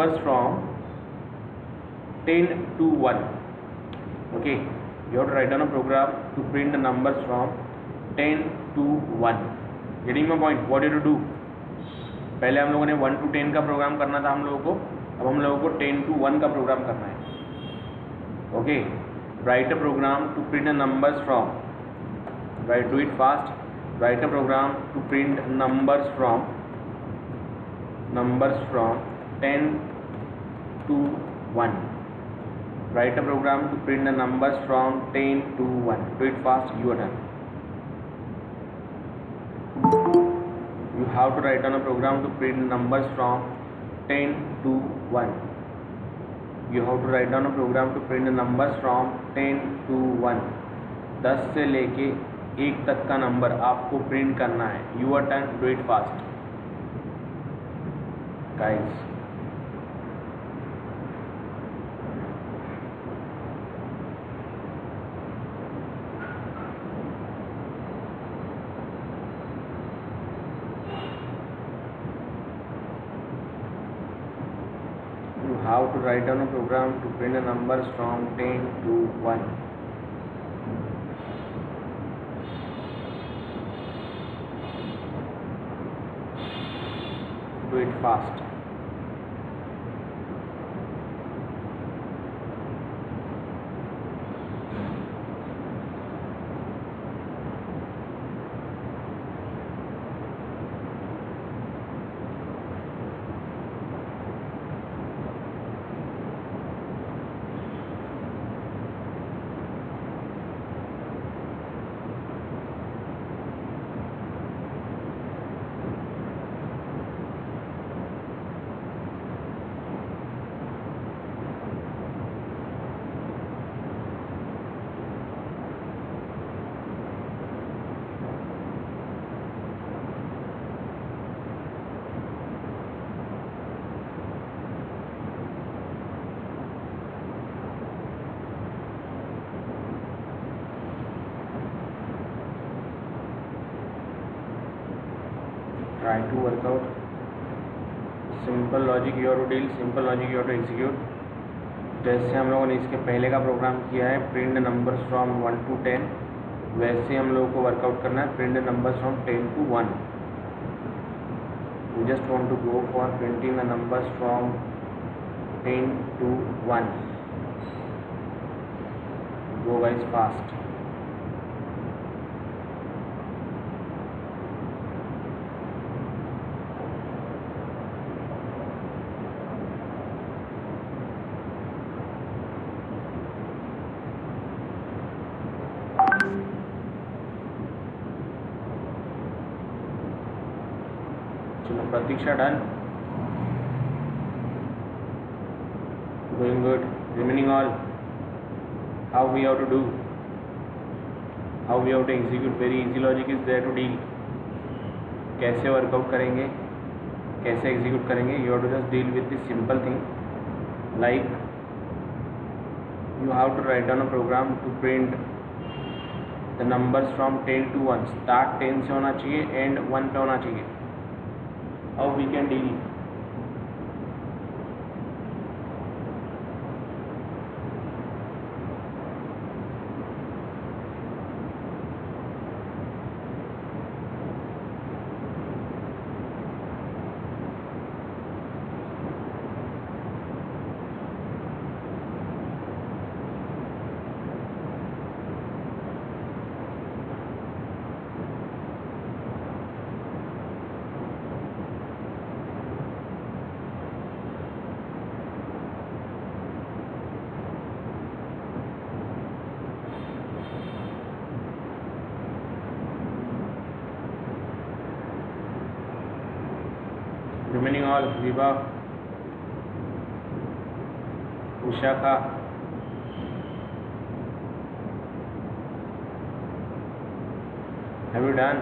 numbers from 10 to 1. Okay, you have to write down a program to print the numbers from 10 to 1. Getting my point? What you have to do? पहले हम लोगों ने 1 to 10 का programme करना था हम लोगों को, अब हम लोगों को 10 to 1 का प्रोग्राम करना है. Okay, write a program to print the numbers from, right, do it fast. Write a program to print numbers from 10 to 1. Write a program to print the numbers from 10 to 1. Do it fast, you are done. You have to write down a program to print numbers from 10 to 1. You have to write down a program to print the numbers from 10 to 1. 10 से लेके 1 तक का number आपको print करना है. Your turn, do it fast, guys. You have to write down a program to print the numbers from 10 to 1. Do it fast. Try to work out simple logic you have to deal, simple logic you have to execute. जैसे हम लोगों ने इसके पहले का programme किया है print numbers from 1 to 10, वैसे हम लोगों को वर्कआउट करना है print numbers from 10 to 1. We just want to go for printing the numbers from 10 to 1. Go guys fast. चलो प्रतीक्षा done. Going good. Remaining all. How we have to do? How we have to execute? Very easy logic is there to deal. कैसे workout करेंगे, कैसे execute करेंगे? You have to just deal with this simple thing. Like you have to write down a program to print the numbers from 10 to 1. Start 10 से होना चाहिए, end 1 पे होना चाहिए. How we can deal? Remaining all, Viva, Ushaka, have you done?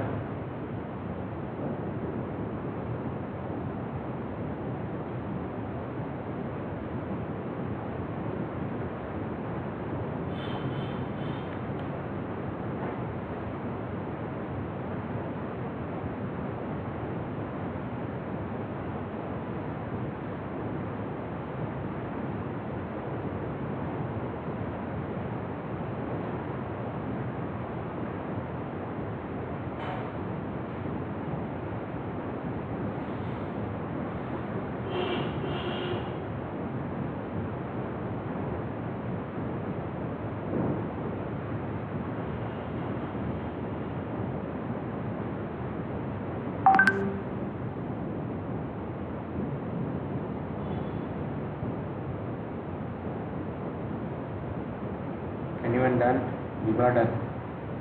haven't done. Vibha done.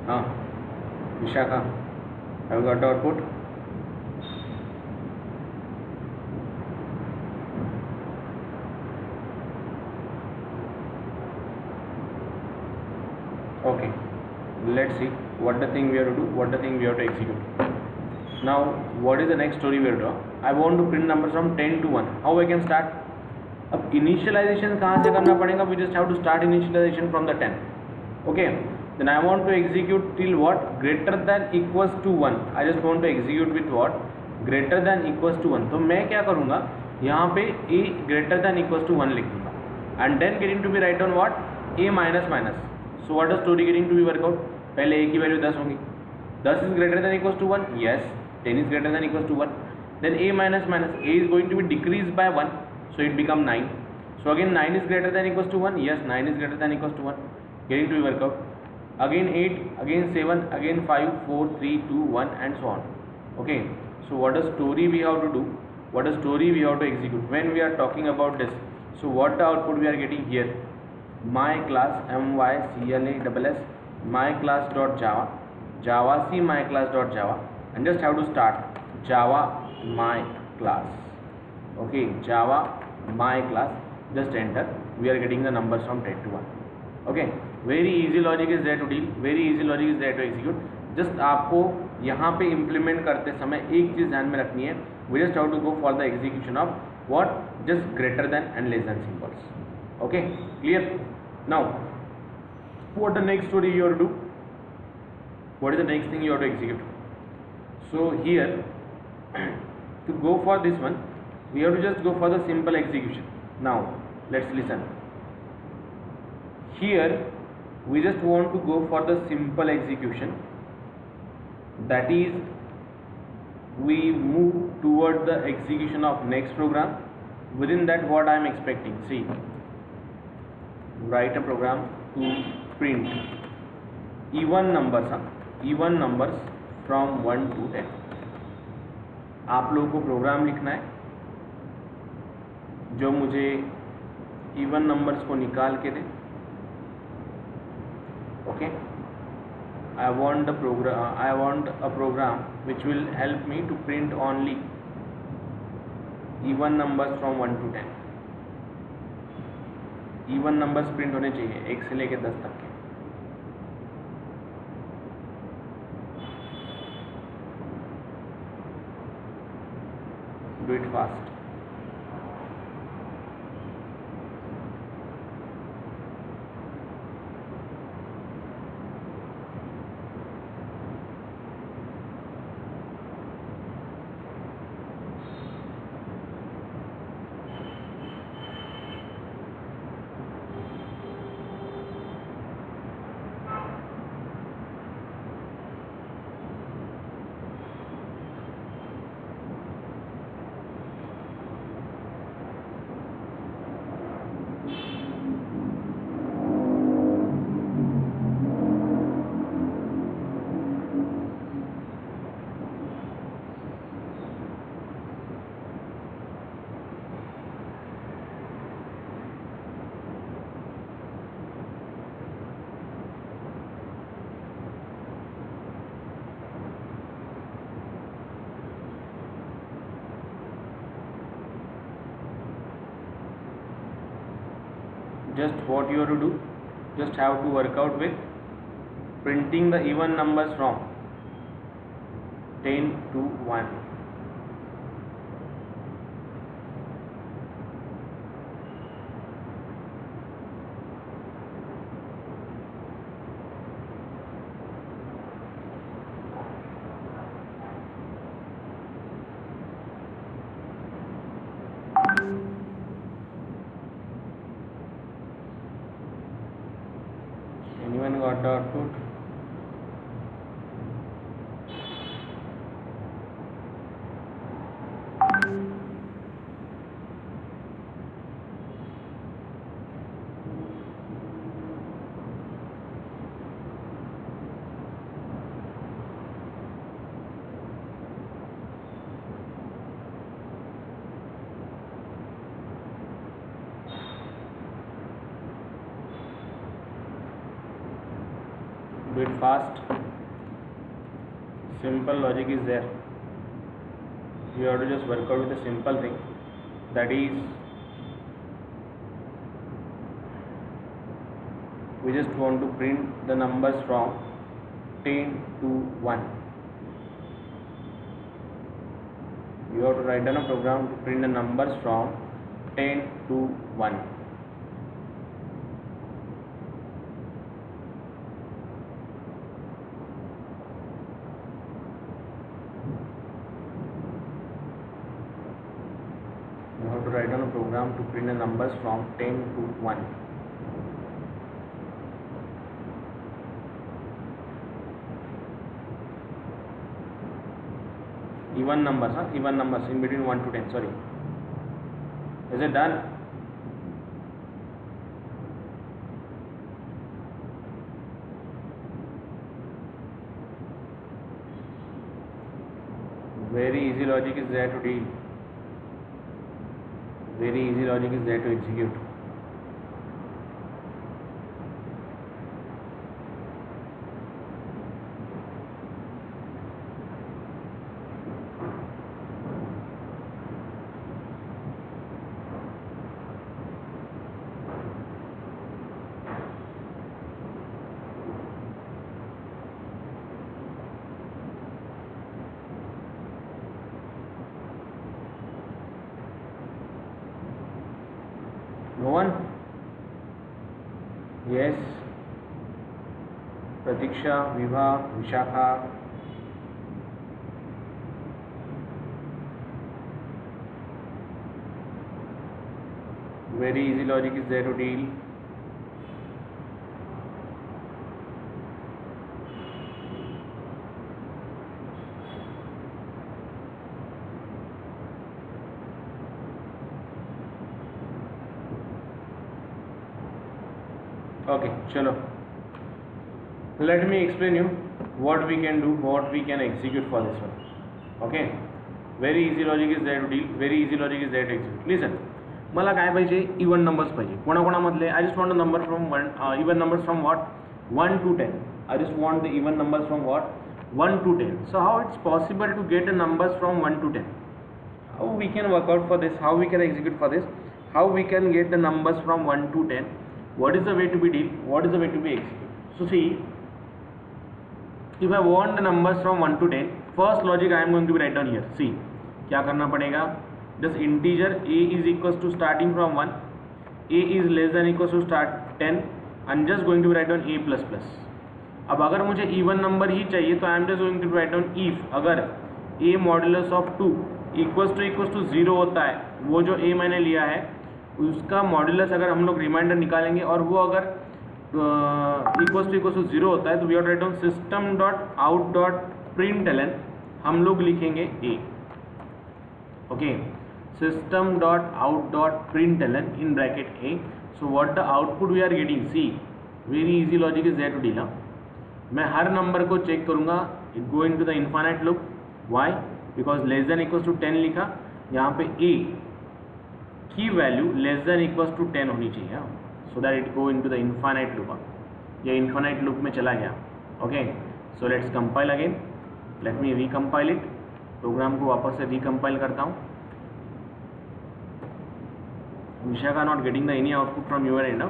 Now, Vishakha, have you got the output? Okay, let's see what the thing we have to do, what the thing we have to execute. Now, what is the next story we have to draw? I want to print numbers from 10 to 1. How I can start? अब initialization कहाँ से करना पड़ेगा? We just have to start initialization from the 10. Okay, then I want to execute till what? Greater than equals to 1. I just want to execute with what? Greater than equals to 1. तो मैं क्या करूँगा? यहाँ पे a greater than equals to 1 लिख दूँगा. And then getting to be write down what? a minus minus. So what is story getting to be work out? पहले a की वैल्यू 10 होगी. 10 is greater than equals to 1. Yes. 10 is greater than equals to 1. Then a minus minus a is going to be decreased by 1. So it become 9. So again 9 is greater than equals to 1. Yes, 9 is greater than equals to 1. Getting to be work out. Again 8, again 7, again 5, 4, 3, 2, 1 and so on. Okay. So what a story we have to do? What a story we have to execute when we are talking about this? So what the output we are getting here? My class myclass my class dot java java c my class dot java and just have to start java my class. Okay, java my class, just enter. We are getting the numbers from 10 to 1. Okay, very easy logic is there to deal, very easy logic is there to execute. Just आपको यहाँ पे implement करते समय एक चीज़ ध्यान में रखनी है. We just have to go for the execution of what? Just greater than and less than symbols. Okay, clear? Now, what the next story you have to do? What is the next thing you have to execute? So here, to go for this one, we have to just go for the simple execution. Now, let's listen. Here, we just want to go for the simple execution. That is, we move toward the execution of next program. Within that, what I am expecting? See, write a program to print even numbers from 1 to 10. आप लोगों को programme लिखना है जो मुझे even numbers को निकाल के दे. Okay, I want a program which will help me to print only even numbers from 1 to 10. Even numbers print होने चाहिए 1 से लेकर 10 तक के. Do it fast. Just what you have to do, just have to work out with printing the even numbers from 10 to 1. Anyone got the output? Do it fast. Simple logic is there. You have to just work out with a simple thing, that is, we just want to print the numbers from 10 to 1. You have to write down a program to print the numbers from 10 to 1. You have to write down a program to print the numbers from 10 to 1. Even numbers, even numbers in between 1 to 10. Sorry. Is it done? Very easy logic is there to deal. Very easy logic is there to execute. No one? Yes. Pratiksha, Vibha, Vishakha. Very easy logic is there to deal. Okay, chalo. Let me explain you what we can do, what we can execute for this one. Okay, very easy logic is there to deal, very easy logic is there to execute. Listen, मला काय पाहिजे, even numbers पाहिजे. कोणाकोणामधले? I just want a number from even numbers from what, 1 to 10. I just want the even numbers from what, 1 to 10. So how it's possible to get a numbers from 1 to 10? How we can work out for this? How we can execute for this? How we can get the numbers from 1 to 10? What is the way to be deal? What is the way to be executed? So see, if I want the numbers from 1 to 10, first logic I am going to be write down here. See, क्या करना पड़ेगा? This integer a is equals to starting from 1, a is less than equals to start 10. I'm just going to write down a plus plus. अब अगर मुझे even number ही चाहिए तो I am just going to write down if अगर a modulus of 2 equals to 0 होता है, वो जो a मैंने लिया है उसका मॉड्यूलस अगर हम लोग रिमाइंडर निकालेंगे और वो अगर इक्वल्स टू 0 होता है तो we are write down system dot out dot println, हम लोग लिखेंगे a. Okay, system dot out dot println in bracket a. So what the output we are getting, see very easy logic is there to deal. मैं हर नंबर को check करूंगा, it go into the infinite loop. Why? Because less than equals to 10 लिखा, यहाँ पे a की value less than equals to 10 होनी चाहिए, so that it go into the infinite loop. ये इन्फाइनाइट लूप में चला गया. Okay, so let's compile again. Let me recompile it. Program को वापस से रिकम्पाइल करता हूँ. Vishakha not getting the any output from your end.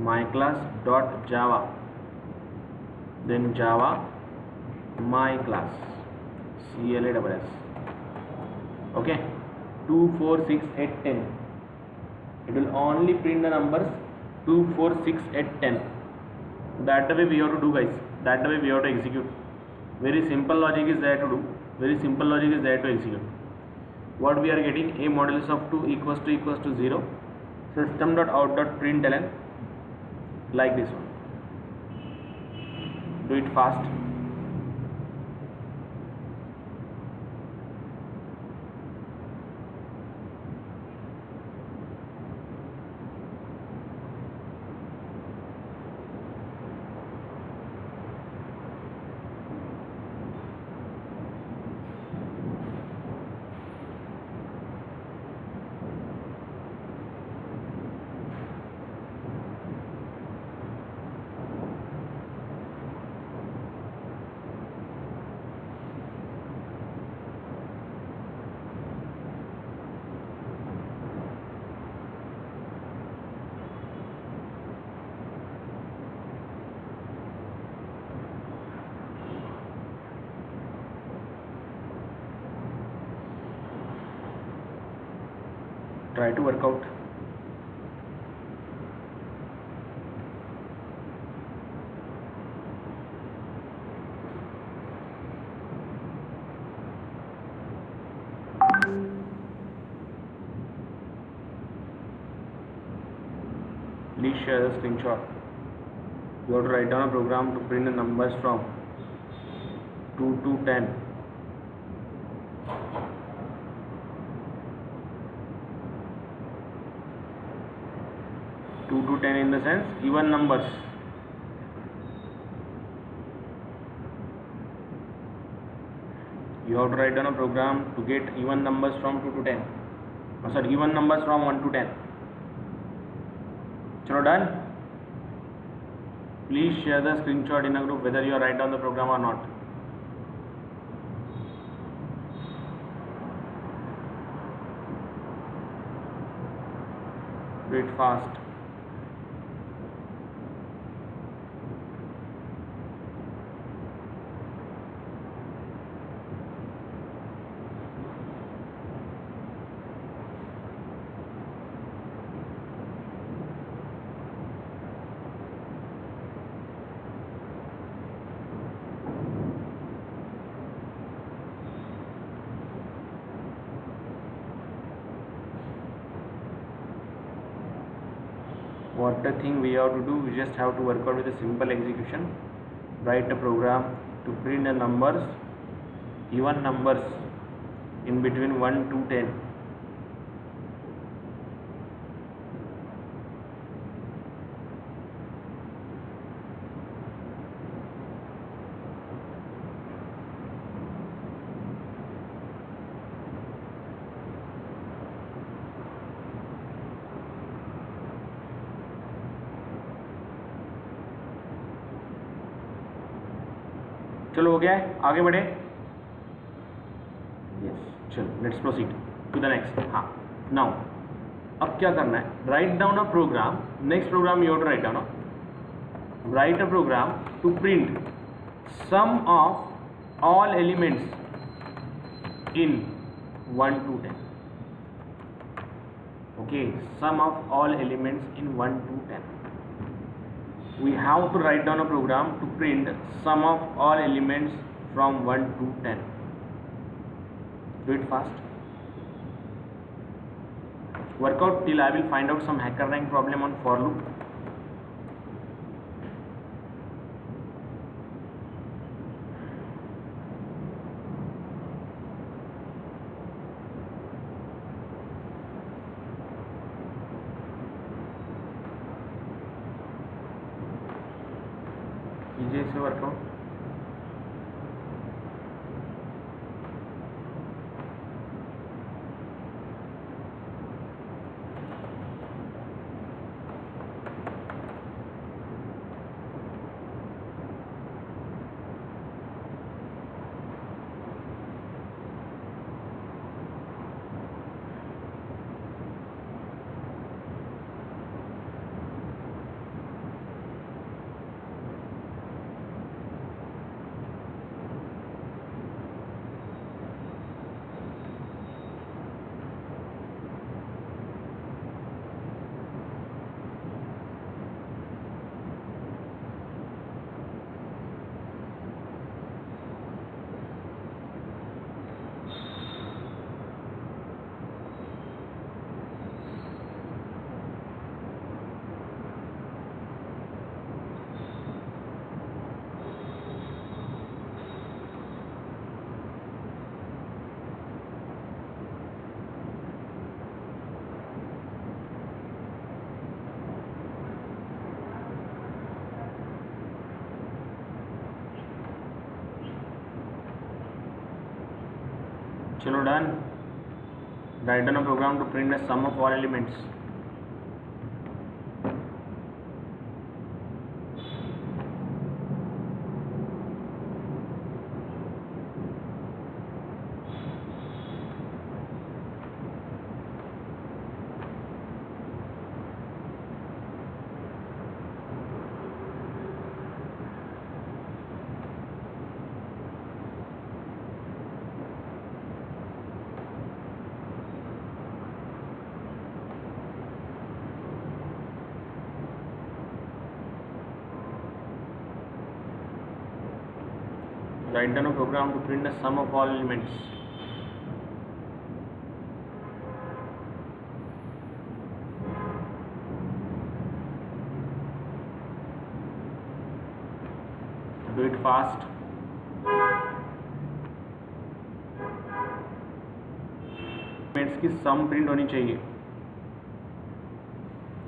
My class dot Java, then Java my class CLASS. ओके, 2, 4, 6, 8, 10. It will only print the numbers 2, 4, 6, 8, 10. That the way we have to do, guys. That the way we have to execute. Very simple logic is there to do. Very simple logic is there to execute. What we are getting, a modulus of 2 equals to 0. System dot out dot println, like this one. Do it fast. Try to work out. Please share the screenshot. You have to write down a program to print the numbers from 2 to 10. Two to 10 in the sense even numbers. You have to write down a program to get even numbers from 2 to 10. Oh, sorry, even numbers from 1 to 10. Chalo, done? Please share the screenshot in a group whether you write down the program or not. Do it fast. What the thing we have to do, we just have to work out with a simple execution. Write a program to print the numbers, even numbers in between 1 to 10. चलो हो गया है, आगे बढ़े. Yes, चलो let's proceed to the next. हाँ, now अब क्या करना है, write down a program. Next program you have to write down, write a program to print sum of all elements in 1 to 10. Okay, sum of all elements in 1 to 10. We have to write down a program to print sum of all elements from 1 to 10. Do it fast. Work out till I will find out some HackerRank problem on for loop. कीजिए इसे workout. चलो done. Write down a program to print the sum of all elements. write down a program to print the sum of all elements. Do it fast. Elements की sum print होनी चाहिए.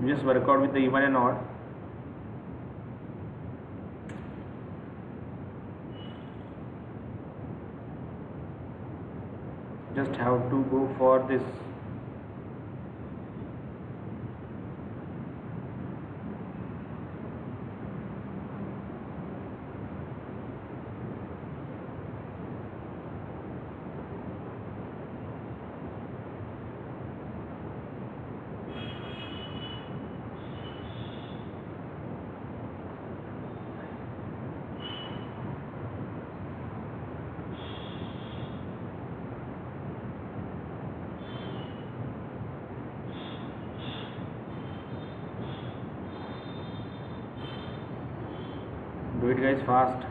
You just work out with the even and odd. Just have to go for this. Do it guys fast.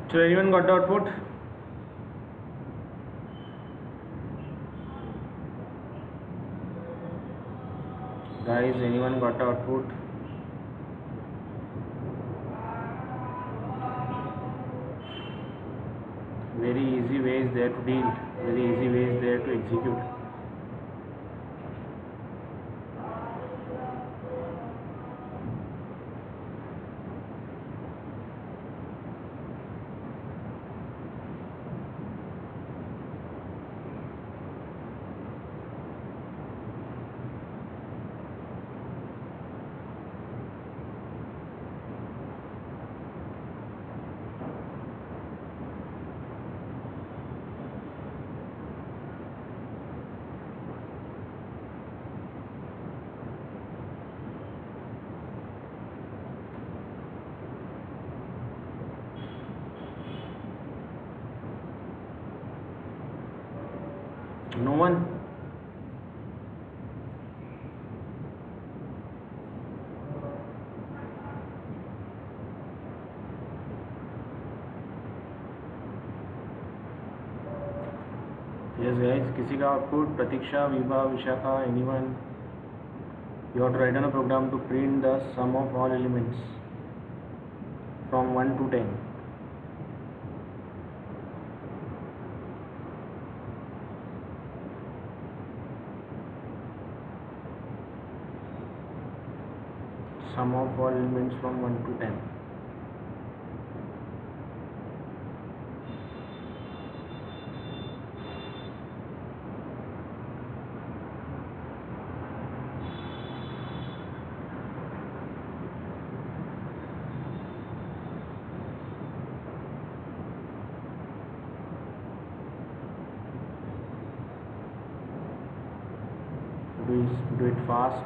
So anyone got the output? Guys, anyone got the output? Very easy way is there to deal. Very easy way is there to execute. No one? Yes guys, किसी का output? Pratiksha, Vibha, Vishakha, anyone? You have to write down a program to print the sum of all elements from 1 to 10. Sum of all elements from 1 to 10. Do it fast.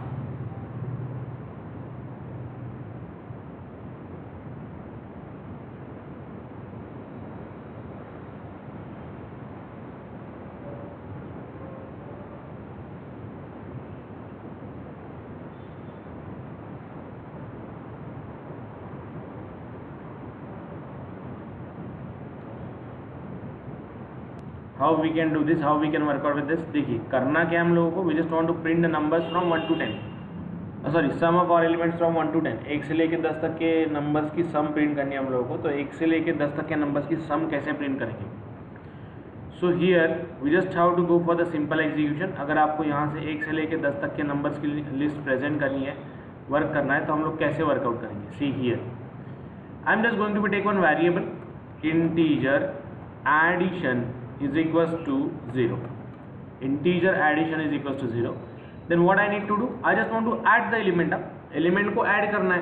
How we can do this, how we can work out with this? देखिए करना क्या हम लोगों को, we just want to print the numbers from 1 to 10. Sorry sum of all elements from 1 to 10, 1 से लेके 10 तक के नंबर्स की सम प्रिंट करनी है हम लोगों को। तो 1 से लेके 10 तक के नंबर्स की सम कैसे प्रिंट करेंगे? So here we just have to go for the simple execution. अगर आपको यहाँ से 1 से लेके 10 तक के नंबर्स की लिस्ट प्रेजेंट करनी है, वर्क करना है, तो हम लोग कैसे वर्कआउट करेंगे? See here I am just going to be take one variable integer addition is equals to 0। Integer addition is equals to 0। Then what I need to do, I just want to add the element. अब element को add करना है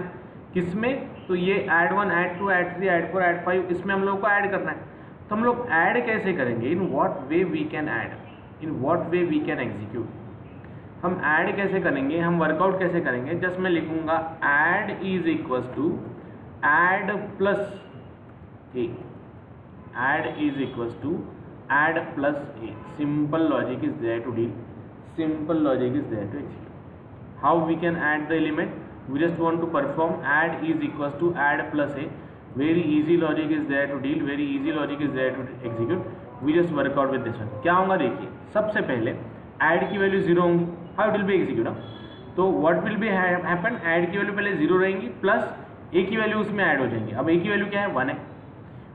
किसमें? तो ये add 1 add 2 add 3 add 4 add 5, इसमें हम लोग को ऐड करना है। तो हम लोग ऐड कैसे करेंगे? In what way we can add, in what way we can execute. हम ऐड कैसे करेंगे, हम वर्कआउट कैसे करेंगे? जस्ट मैं लिखूंगा add is equals to add plus a, add is equals to add plus a. Simple logic is there to deal, simple logic is there to execute. How we can add the element? We just want to perform add is equals to add plus a. Very easy logic is there to deal, very easy logic is there to execute. We just work out with this one. क्या होगा देखिए, सबसे पहले add की value 0 होंगी, how it will be execute? तो what will be happen? add की value पहले 0 रहेंगी प्लस a की वैल्यू उसमें ऐड हो जाएंगी। अब a की वैल्यू क्या है? 1 है।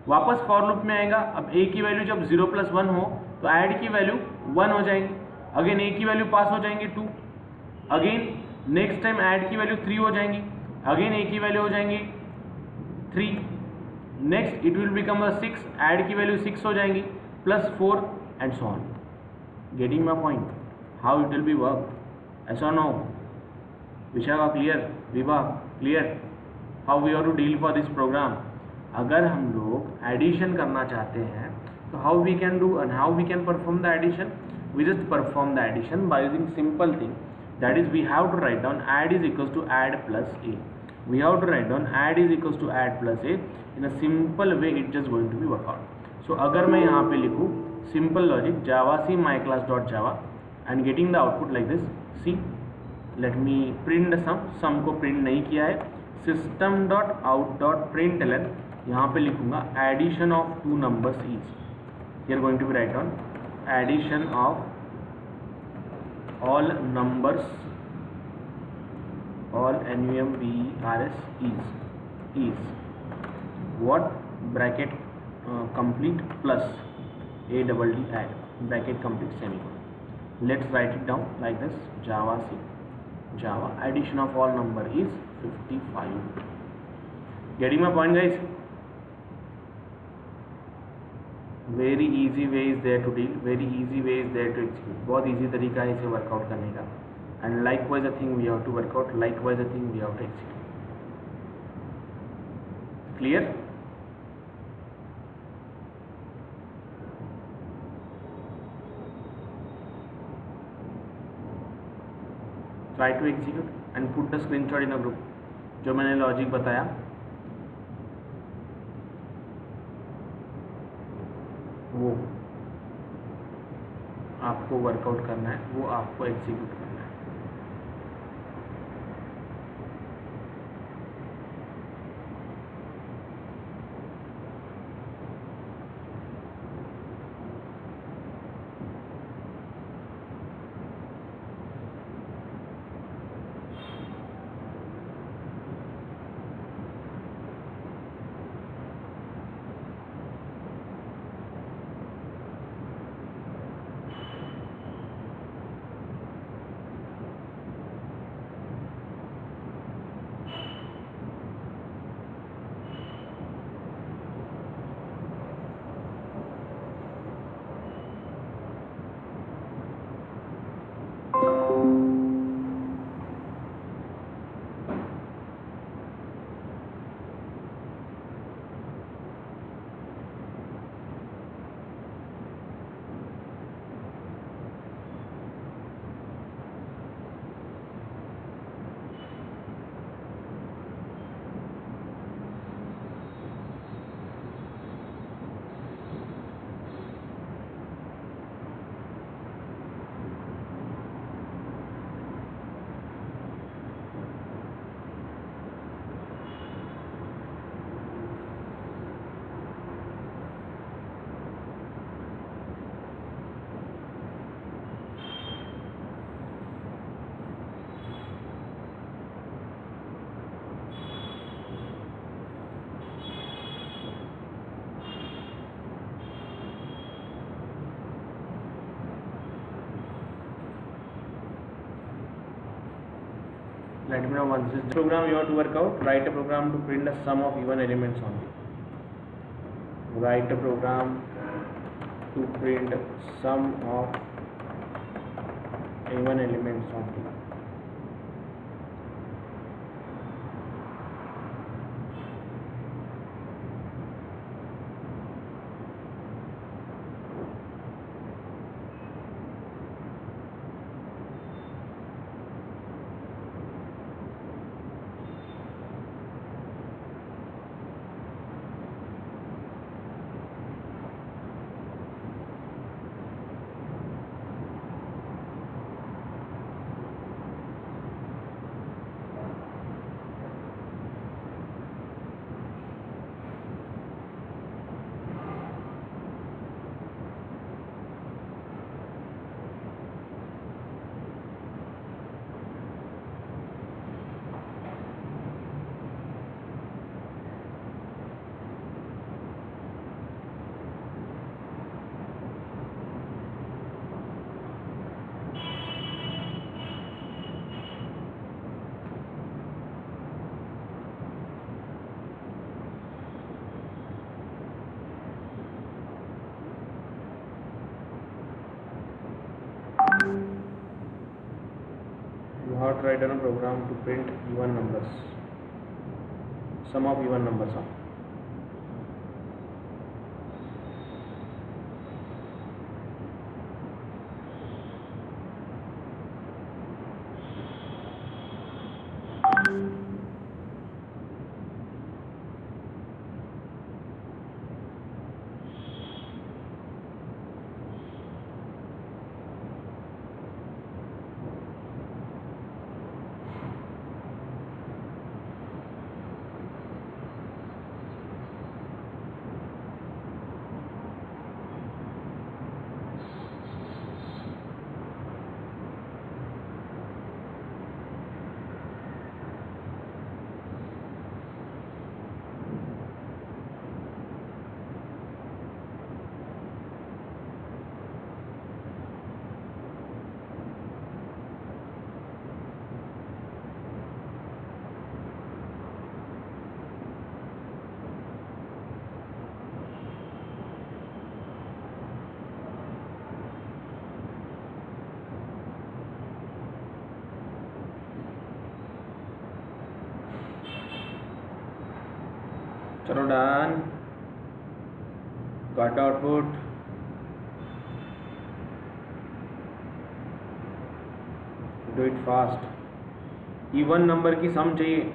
वापस फॉर लूप में आएगा। अब a की वैल्यू जब 0 + 1 हो तो ऐड की वैल्यू 1 हो जाएंगी। अगेन ए की वैल्यू पास हो जाएंगी 2। अगेन नेक्स्ट टाइम ऐड की वैल्यू 3 हो जाएंगी। अगेन ए की वैल्यू हो जाएंगी 3। Next it will become 6, add की वैल्यू 6 हो जाएंगी plus 4 and so on. Getting my point? How it will be work? ऐसा no Vishakha clear, Vibha clear, how we have to deal for this program? अगर हम लोग एडिशन करना चाहते हैं तो how we can do and how we can perform the addition? We just perform the addition by using simple thing, that is we have to write down add is equals to add plus a. We have to write down add is equals to add plus a in a simple way. It just going to be work out. So अगर मैं यहाँ पे लिखूँ simple logic java c myclass.java and getting the output like this. See, let me print the sum को print नहीं किया है। system.out.println यहाँ पे लिखूँगा addition of two numbers is. Here going to be write down addition of all numbers, all numbers is what bracket complete plus a double d add bracket complete semicolon. Let's write it down like this, java c java addition of all number is 55. Getting my point guys? Very easy way is there to deal, very easy way is there to execute. बहुत easy तरीका है इसे work out करने का। And likewise a thing we have to work out, likewise a thing we have to execute. Clear? Try to execute and put the screenshot in a group. जो मैंने logic बताया वो आपको वर्कआउट करना है, वो आपको एग्जीक्यूट करना है। let me know once this program you have to work out. Write a program to print the sum of even elements only. Write a program to print sum of even elements only. You have to write down a program to print even numbers, sum of even numbers. चलो done, got output. Do it fast. Even number की सम चाहिए.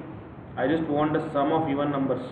I just want the sum of even numbers.